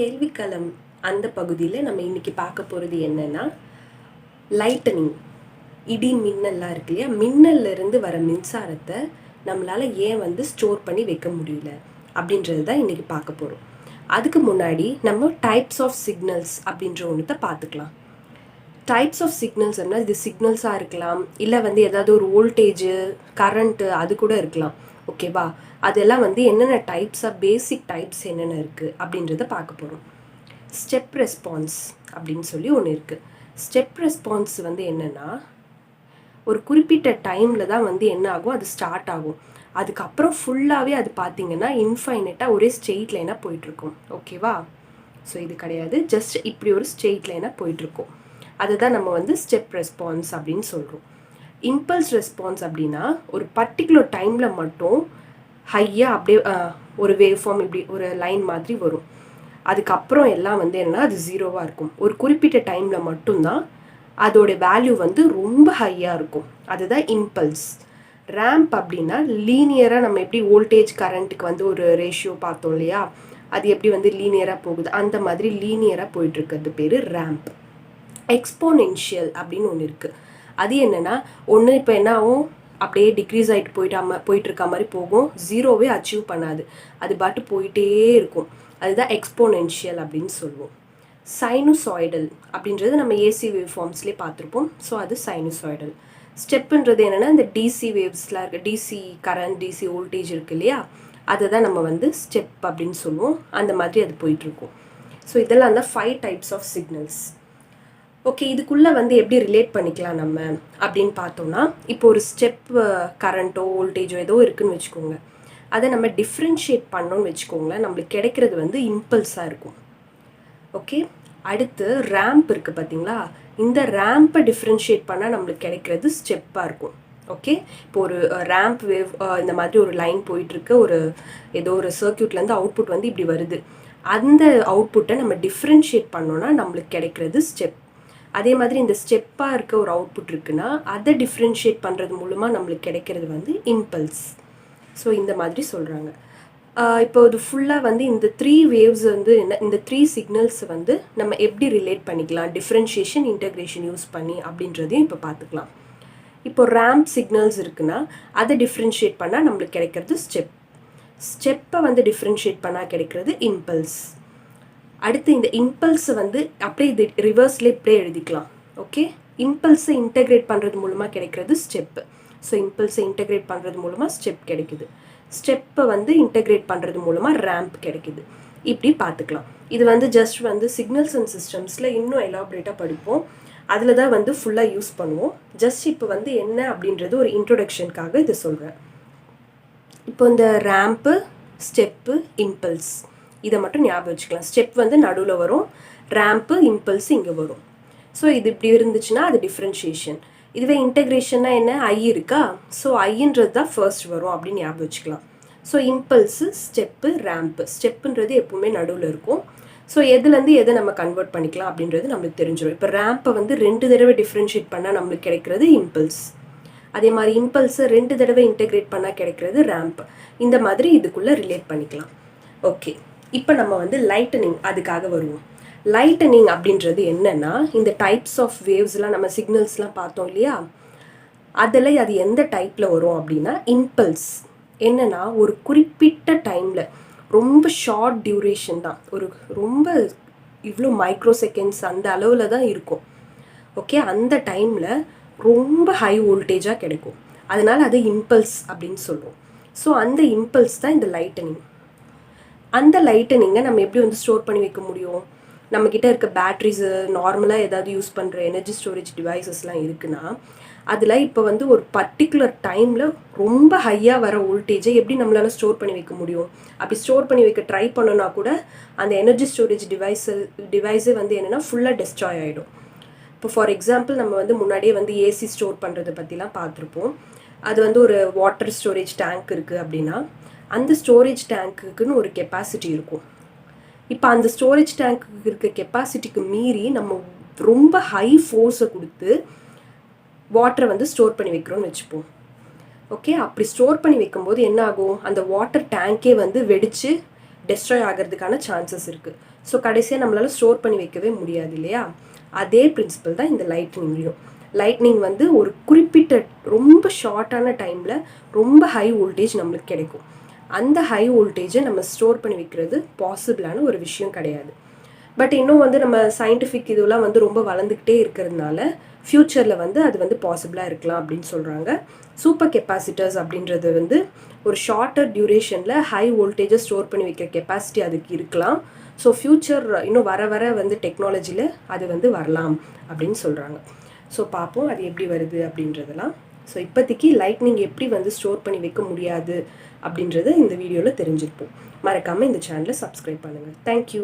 கேள்விக்களம் அந்த பகுதியில் நம்ம இன்னைக்கு பார்க்க போகிறது என்னன்னா லைட்டனிங். இடி மின்னல்லாம் இருக்கு இல்லையா, மின்னல்ல இருந்து வர மின்சாரத்தை நம்மளால ஏன் ஸ்டோர் பண்ணி வைக்க முடியல அப்படின்றது தான் இன்னைக்கு பார்க்க போகிறோம். அதுக்கு முன்னாடி நம்ம டைப்ஸ் ஆஃப் சிக்னல்ஸ் அப்படின்ற ஒன்றத்தை பார்த்துக்கலாம். டைப்ஸ் ஆஃப் சிக்னல்ஸ் அப்படின்னா இது சிக்னல்ஸாக இருக்கலாம், இல்லை ஏதாவது ஒரு வோல்டேஜு கரண்ட்டு அது கூட இருக்கலாம். ஓகேவா, அதெல்லாம் என்னென்ன டைப்ஸாக பேசிக் டைப்ஸ் என்னென்ன இருக்குது அப்படின்றத பார்க்க போகிறோம். ஸ்டெப் ரெஸ்பான்ஸ் அப்படின்னு சொல்லி ஒன்று இருக்குது. ஸ்டெப் ரெஸ்பான்ஸ் என்னென்னா ஒரு குறிப்பிட்ட டைமில் தான் என்ன ஆகும், அது ஸ்டார்ட் ஆகும். அதுக்கப்புறம் ஃபுல்லாகவே அது பார்த்திங்கன்னா இன்ஃபைனட்டாக ஒரே ஸ்ட்ரெயிட் லைனாக போயிட்டுருக்கும். ஓகேவா, ஸோ இது கிடையாது, ஜஸ்ட் இப்படி ஒரு ஸ்ட்ரெயிட் லைனாக போயிட்டுருக்கும். அதுதான் நம்ம ஸ்டெப் ரெஸ்பான்ஸ் அப்படின்னு சொல்கிறோம். இம்பல்ஸ் ரெஸ்பான்ஸ் அப்படின்னா ஒரு பர்டிகுலர் டைமில் மட்டும் ஹையாக அப்படியே ஒரு வேவ் ஃபார்ம் இப்படி ஒரு லைன் மாதிரி வரும். அதுக்கப்புறம் எல்லாம் என்னென்னா அது ஜீரோவாக இருக்கும். ஒரு குறிப்பிட்ட டைமில் மட்டும்தான் அதோட வேல்யூ ரொம்ப ஹையாக இருக்கும். அதுதான் இம்பல்ஸ். ரேம்ப் அப்படின்னா லீனியராக நம்ம எப்படி வோல்டேஜ் கரண்ட்டுக்கு ஒரு ரேஷியோ பார்த்தோம் இல்லையா, அது எப்படி லீனியராக போகுது, அந்த மாதிரி லீனியராக போயிட்டுருக்கிறது பேர் ரேம்ப். எக்ஸ்போனென்ஷியல் அப்படின்னு ஒன்று இருக்குது. அது என்னென்னா ஒன்று இப்போ என்ன ஆகும், அப்படியே டிக்ரீஸ் ஆகிட்டு போயிட்டுருக்க மாதிரி போகும், ஜீரோவே அச்சீவ் பண்ணாது, அது பாட்டு போயிட்டே இருக்கும். அதுதான் எக்ஸ்போனென்ஷியல் அப்படின்னு சொல்லுவோம். சைனுசாய்டல் அப்படின்றது நம்ம ஏசி வேவ் ஃபார்ம்ஸ்லேயே பார்த்துருப்போம். ஸோ அது சைனுசாய்டல். ஸ்டெப்புன்றது என்னென்னா இந்த டிசி வேவ்ஸ்லாம் இருக்குது, டிசி கரண்ட், டிசி வோல்டேஜ் இருக்குது இல்லையா, அதை தான் நம்ம ஸ்டெப் அப்படின்னு சொல்லுவோம். அந்த மாதிரி அது போயிட்டுருக்கும். ஸோ இதெல்லாம் தான் 5 டைப்ஸ் ஆஃப் சிக்னல்ஸ். ஓகே, இதுக்குள்ளே எப்படி ரிலேட் பண்ணிக்கலாம் நம்ம அப்படின்னு பார்த்தோம்னா, இப்போ ஒரு ஸ்டெப் கரண்ட்டோ வோல்டேஜோ ஏதோ இருக்குதுன்னு வச்சுக்கோங்க, அதை நம்ம டிஃப்ரென்ஷியேட் பண்ணோன்னு வச்சுக்கோங்களேன், நம்மளுக்கு கிடைக்கிறது இம்பல்ஸாக இருக்கும். ஓகே, அடுத்து ரேம்ப் இருக்குது பார்த்தீங்களா, இந்த ரேம்பை டிஃப்ரென்ஷியேட் பண்ணால் நம்மளுக்கு கிடைக்கிறது ஸ்டெப்பாக இருக்கும். ஓகே, இப்போ ஒரு ரேம்ப் வேவ் இந்த மாதிரி ஒரு லைன் போயிட்டுருக்கு, ஒரு ஏதோ ஒரு சர்க்யூட்லேருந்து அவுட்புட் இப்படி வருது, அந்த அவுட்புட்டை நம்ம டிஃப்ரென்ஷியேட் பண்ணோன்னா நம்மளுக்கு கிடைக்கிறது ஸ்டெப். அதே மாதிரி இந்த ஸ்டெப்பாக இருக்க ஒரு அவுட்புட் இருக்குன்னா அதை டிஃப்ரென்ஷியேட் பண்ணுறது மூலமாக நம்மளுக்கு கிடைக்கிறது இம்பல்ஸ். ஸோ இந்த மாதிரி சொல்கிறாங்க. இப்போ இது ஃபுல்லாக இந்த 3 வேவ்ஸ் என்ன, இந்த 3 சிக்னல்ஸ் நம்ம எப்படி ரிலேட் பண்ணிக்கலாம் டிஃப்ரென்ஷியேஷன் இன்டகிரேஷன் யூஸ் பண்ணி அப்படின்றதையும் இப்போ பார்த்துக்கலாம். இப்போ ரேம்ப் சிக்னல்ஸ் இருக்குன்னா அதை டிஃப்ரென்ஷியேட் பண்ணால் நம்மளுக்கு கிடைக்கிறது ஸ்டெப். ஸ்டெப்பை டிஃப்ரென்ஷியேட் பண்ணால் கிடைக்கிறது இம்பல்ஸ். அடுத்து இந்த இம்பல்ஸை அப்படியே இது ரிவர்ஸில் இப்படியே எழுதிக்கலாம். ஓகே, இம்பல்ஸை இன்டகிரேட் பண்ணுறது மூலமாக கிடைக்கிறது ஸ்டெப்பு. ஸோ இம்பல்ஸை இன்டகிரேட் பண்ணுறது மூலமாக ஸ்டெப் கிடைக்குது, ஸ்டெப்பை இன்டகிரேட் பண்ணுறது மூலமாக ரேம்ப் கிடைக்குது. இப்படி பார்த்துக்கலாம். இது ஜஸ்ட் சிக்னல்ஸ் அண்ட் சிஸ்டம்ஸில் இன்னும் எலாபரேட்டாக படிப்போம், அதில் தான் ஃபுல்லாக யூஸ் பண்ணுவோம். ஜஸ்ட் இப்போ என்ன அப்படின்றது ஒரு இன்ட்ரொடக்ஷனுக்காக இதை சொல்கிறேன். இப்போ இந்த ரேம்ப்பு, ஸ்டெப்பு, இம்பல்ஸ் இதை மட்டும் ஞாபகம் வச்சுக்கலாம். ஸ்டெப் நடுவில் வரும், ரேம்ப்பு இம்பல்ஸ் இங்கே வரும். ஸோ இது இப்படி இருந்துச்சுன்னா அது டிஃப்ரென்ஷியேஷன். இதுவே இன்டெக்ரேஷன்னா என்ன, ஐ இருக்கா, ஸோ ஐன்றது தான் ஃபர்ஸ்ட் வரும் அப்படின்னு ஞாபகம் வச்சுக்கலாம். So impulse, step, ramp. ஸ்டெப்புன்றது எப்பவுமே நடுவில் இருக்கும். ஸோ எதுலேருந்து எதை நம்ம கன்வெர்ட் பண்ணிக்கலாம் அப்படின்றது நம்மளுக்கு தெரிஞ்சிடும். இப்போ ரேம்பை 2 தடவை டிஃப்ரென்ஷியேட் பண்ணால் நம்மளுக்கு கிடைக்கிறது இம்பல்ஸ். அதே மாதிரி இம்பல்ஸை 2 தடவை இன்டெகிரேட் பண்ணால் கிடைக்கிறது ரேம்ப். இந்த மாதிரி இதுக்குள்ளே ரிலேட் பண்ணிக்கலாம். ஓகே, இப்போ நம்ம லைட்டனிங் அதுக்காக வருவோம். லைட்டனிங் அப்படின்றது என்னென்னா இந்த டைப்ஸ் ஆஃப் வேவ்ஸ்லாம் நம்ம சிக்னல்ஸ்லாம் பார்த்தோம் இல்லையா, அதில் அது எந்த டைப்பில் வரும் அப்படின்னா இம்பல்ஸ். என்னென்னா ஒரு குறிப்பிட்ட டைமில் ரொம்ப ஷார்ட் டியூரேஷன் தான், ஒரு ரொம்ப இவ்வளோ மைக்ரோ செகண்ட்ஸ் அந்த அளவில் தான் இருக்கும். ஓகே, அந்த டைமில் ரொம்ப ஹை வோல்டேஜாக கிடைக்கும், அதனால் அது இம்பல்ஸ் அப்படின்னு சொல்லுவோம். ஸோ அந்த இம்பல்ஸ் தான் இந்த லைட்டனிங். அந்த லைட்டனிங்கை நம்ம எப்படி ஸ்டோர் பண்ணி வைக்க முடியும், நம்மக்கிட்ட இருக்க பேட்ரிஸு, நார்மலாக ஏதாவது யூஸ் பண்ணுற எனர்ஜி ஸ்டோரேஜ் டிவைசஸ்லாம் இருக்குன்னா அதில் இப்போ ஒரு பர்டிகுலர் டைமில் ரொம்ப ஹையாக வர வோல்டேஜை எப்படி நம்மளால் ஸ்டோர் பண்ணி வைக்க முடியும். அப்படி ஸ்டோர் பண்ணி வைக்க ட்ரை பண்ணோன்னா கூட அந்த எனர்ஜி ஸ்டோரேஜ் டிவைஸே என்னென்னா ஃபுல்லாக டெஸ்ட்ராய் ஆகிடும். இப்போ ஃபார் எக்ஸாம்பிள் நம்ம முன்னாடியே ஏசி ஸ்டோர் பண்ணுறதை பற்றிலாம் பார்த்துருப்போம். அது ஒரு வாட்டர் ஸ்டோரேஜ் டேங்க் இருக்குது அப்படின்னா அந்த ஸ்டோரேஜ் டேங்க்குன்னு ஒரு கெப்பாசிட்டி இருக்கும். இப்போ அந்த ஸ்டோரேஜ் டேங்க்கு இருக்க கெப்பாசிட்டிக்கு மீறி நம்ம ரொம்ப ஹை ஃபோர்ஸை கொடுத்து வாட்டரை ஸ்டோர் பண்ணி வைக்கிறோன்னு வச்சுப்போம். ஓகே, அப்படி ஸ்டோர் பண்ணி வைக்கும்போது என்ன ஆகும், அந்த வாட்டர் டேங்கே வெடித்து டெஸ்ட்ராய் ஆகிறதுக்கான சான்சஸ் இருக்குது. ஸோ கடைசியாக நம்மளால் ஸ்டோர் பண்ணி வைக்கவே முடியாது இல்லையா? அதே பிரின்சிபல் தான் இந்த லைட்னிங்லேயும். லைட்னிங் வந்து ஒரு குறிப்பிட்ட ரொம்ப ஷார்ட்டான டைமில் ரொம்ப ஹை வோல்டேஜ் நம்மளுக்கு கிடைக்கும். அந்த ஹை வோல்டேஜை நம்ம ஸ்டோர் பண்ணி வைக்கிறது பாசிபிளான ஒரு விஷயம் கிடையாது. பட் இன்னும் வந்து நம்ம சயின்டிஃபிக் இதெல்லாம் வந்து ரொம்ப வளர்ந்துக்கிட்டே இருக்கிறதுனால ஃப்யூச்சரில் வந்து அது வந்து பாசிபிளாக இருக்கலாம் அப்படின்னு சொல்கிறாங்க. சூப்பர் கெப்பாசிட்டர்ஸ் அப்படின்றது வந்து ஒரு ஷார்ட்டர் டியூரேஷனில் ஹை வோல்டேஜை ஸ்டோர் பண்ணி வைக்கிற கெப்பாசிட்டி அதுக்கு இருக்கலாம். ஸோ ஃப்யூச்சர் இன்னும் வர வர வந்து டெக்னாலஜியில் அது வந்து வரலாம் அப்படின்னு சொல்கிறாங்க. ஸோ பார்ப்போம் அது எப்படி வருது அப்படின்றதெல்லாம். ஸோ இப்போதைக்கு லைட்னிங் எப்படி வந்து ஸ்டோர் பண்ணி வைக்க முடியாது அப்படின்றத இந்த வீடியோவில் தெரிஞ்சிருப்போம். மறக்காமல் இந்த சேனலை சப்ஸ்கிரைப் பண்ணுங்கள். தேங்க்யூ.